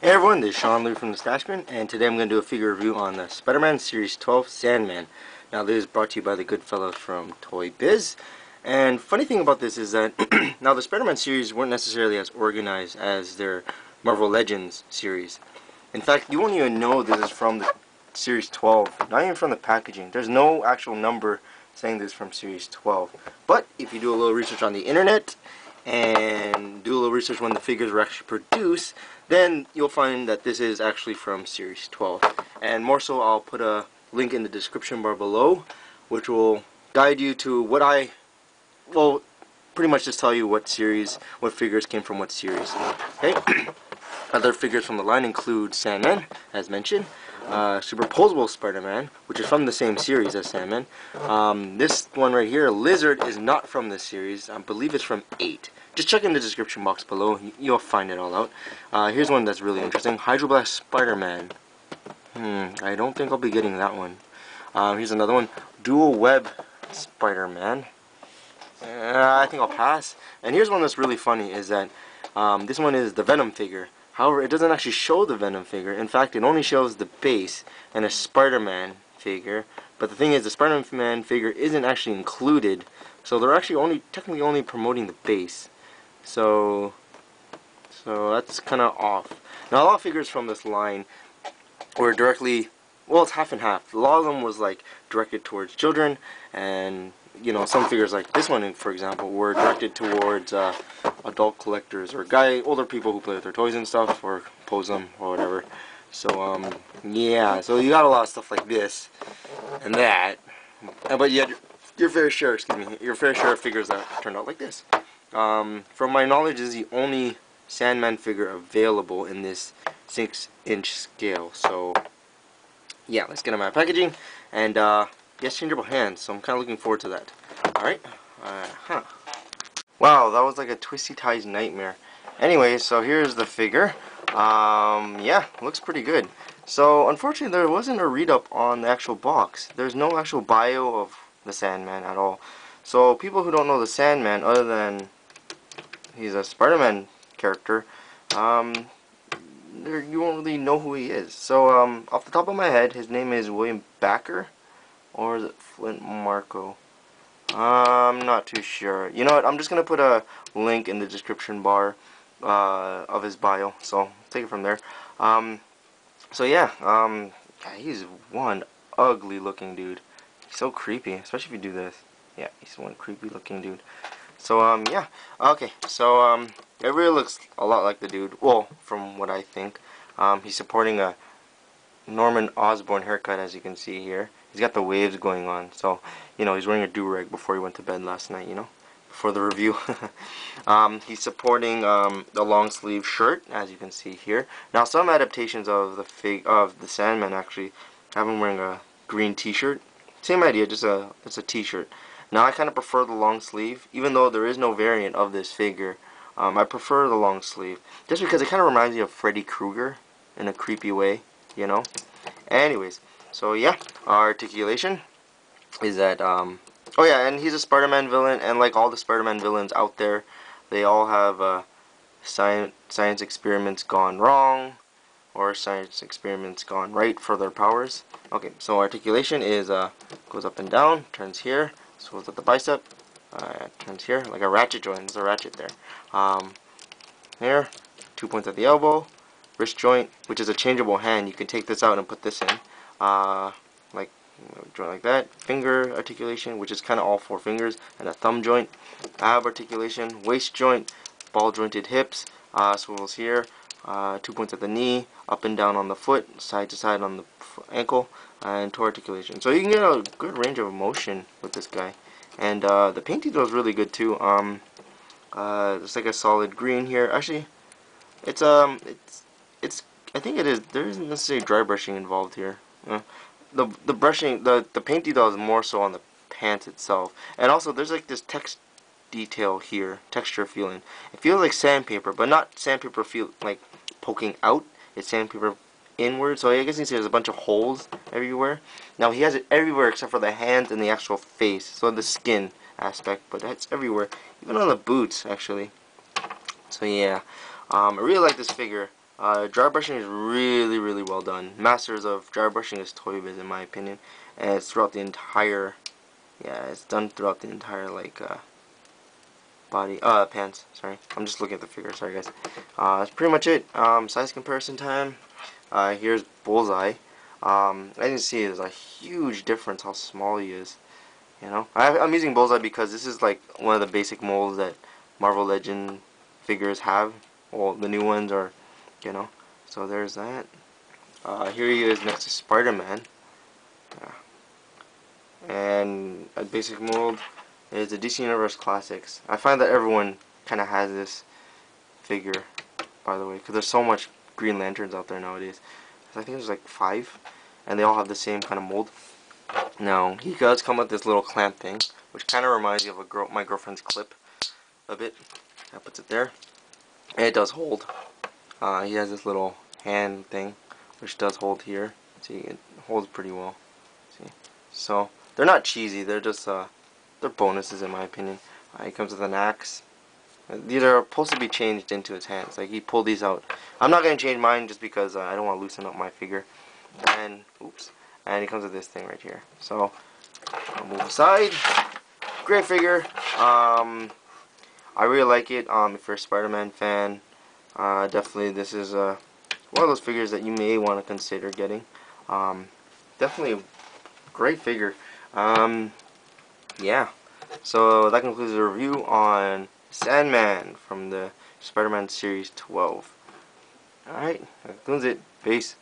Hey everyone, this is Sean Lee from the Stashman, and today I'm going to do a figure review on the Spider-Man Series 12 Sandman. Now this is brought to you by the good fellows from Toy Biz. And funny thing about this is that now the Spider-Man series weren't necessarily as organized as their Marvel Legends series. In fact, you won't even know this is from the Series 12, not even from the packaging. There's no actual number saying this is from Series 12. But if you do a little research on the internet and do a little research when the figures were actually produced, then you'll find that this is actually from Series 12. And more so, I'll put a link in the description bar below, which will guide you to well, pretty much just tell you what figures came from what series. Okay. Other figures from the line include Sandman, as mentioned, Superposable Spider-Man, which is from the same series as Sandman. This one right here, Lizard, is not from this series. I believe it's from 8. Just check in the description box below. You'll find it all out. Here's one that's really interesting. Hydroblast Spider-Man. I don't think I'll be getting that one. Here's another one. Dual Web Spider-Man. I think I'll pass. And here's one that's really funny, is that this one is the Venom figure. However, it doesn't actually show the Venom figure. In fact, it only shows the base and a Spider-Man figure. But the thing is, the Spider-Man figure isn't actually included. So they're actually technically only promoting the base. So that's kind of off. Now, a lot of figures from this line were directly, well, it's half and half. A lot of them was like directed towards children, and you know, some figures like this one, for example, were directed towards adult collectors or older people who play with their toys and stuff, or pose them or whatever. So yeah, so you got a lot of stuff like this and that, but you had your fair share, your fair share of figures that turned out like this. From my knowledge, this is the only Sandman figure available in this 6-inch scale. So yeah, let's get him out of packaging, and yes, changeable hands, so I'm kind of looking forward to that. Alright, wow, that was like a Twisty Ties nightmare. Anyway, so here's the figure. Yeah, looks pretty good. So unfortunately, there wasn't a read-up on the actual box. There's no actual bio of the Sandman at all. So people who don't know the Sandman, other than he's a Spider-Man character, you won't really know who he is. So off the top of my head, his name is William Backer, or is it Flint Marco? I'm not too sure. You know what? I'm just gonna put a link in the description bar of his bio. So take it from there. So yeah, he's one ugly looking dude. He's so creepy, especially if you do this. Yeah, he's one creepy looking dude. So yeah, okay. So it really looks a lot like the dude. Well, from what I think, he's supporting a Norman Osborn haircut, as you can see here. He's got the waves going on. So you know, he's wearing a do-rag before he went to bed last night. You know, before the review. He's supporting the long sleeve shirt, as you can see here. Now, some adaptations of the Sandman actually have him wearing a green T-shirt. Same idea, just it's a T-shirt. Now, I kind of prefer the long sleeve, even though there is no variant of this figure. I prefer the long sleeve, just because it kind of reminds me of Freddy Krueger in a creepy way, you know. Anyways, so yeah, our articulation is that oh yeah, and he's a Spider-Man villain, and like all the Spider-Man villains out there, they all have science experiments gone wrong, or science experiments gone right for their powers. Okay, so articulation is goes up and down, turns here, swells at the bicep, turns here like a ratchet joint. There's a ratchet there. Here, 2 points at the elbow, wrist joint, which is a changeable hand. You can take this out and put this in, like joint like that. Finger articulation, which is kind of all 4 fingers, and a thumb joint. Ab articulation, waist joint, ball jointed hips, swivels here. 2 points at the knee, up and down on the foot, side to side on the ankle, and toe articulation. So you can get a good range of motion with this guy. And the paint detail is really good too. It's like a solid green here. Actually, it's I think it is. There isn't necessarily dry brushing involved here. The brushing, the paint detail is more so on the pants itself. And also, there's like this text detail here, texture feeling. It feels like sandpaper, but not sandpaper feel like poking out. It's sandpaper inward. So I guess you can see there's a bunch of holes everywhere. Now he has it everywhere except for the hands and the actual face. So the skin aspect, but that's everywhere, even on the boots actually. So yeah, I really like this figure. Dry brushing is really, really well done. Masters of dry brushing is Toy Biz, in my opinion, and it's throughout the entire. Yeah, it's done throughout the entire like body. Pants. Sorry, I'm just looking at the figure. Sorry, guys. That's pretty much it. Size comparison time. Here's Bullseye. As you can see, there's a huge difference how small he is. You know, I'm using Bullseye because this is like one of the basic molds that Marvel Legend figures have. Well, the new ones are, you know. So there's that. Here he is next to Spider-Man. And a basic mold is the DC Universe Classics. I find that everyone kind of has this figure, by the way, because there's so much Green Lanterns out there nowadays. I think there's like 5, and they all have the same kind of mold. Now, he does come with this little clamp thing, which kind of reminds me of my girlfriend's clip a bit. That puts it there. And it does hold. He has this little hand thing, which does hold here. See, it holds pretty well. See, so they're not cheesy. They're just they're bonuses in my opinion. He comes with an axe. These are supposed to be changed into his hands. Like he pulled these out. I'm not gonna change mine just because I don't want to loosen up my figure. And oops. And he comes with this thing right here. So I'll move aside. Great figure. I really like it. If you're a Spider-Man fan, definitely this is one of those figures that you may want to consider getting. Definitely a great figure. Yeah. So that concludes the review on Sandman from the Spider-Man Series 12. Alright, that concludes it. Peace.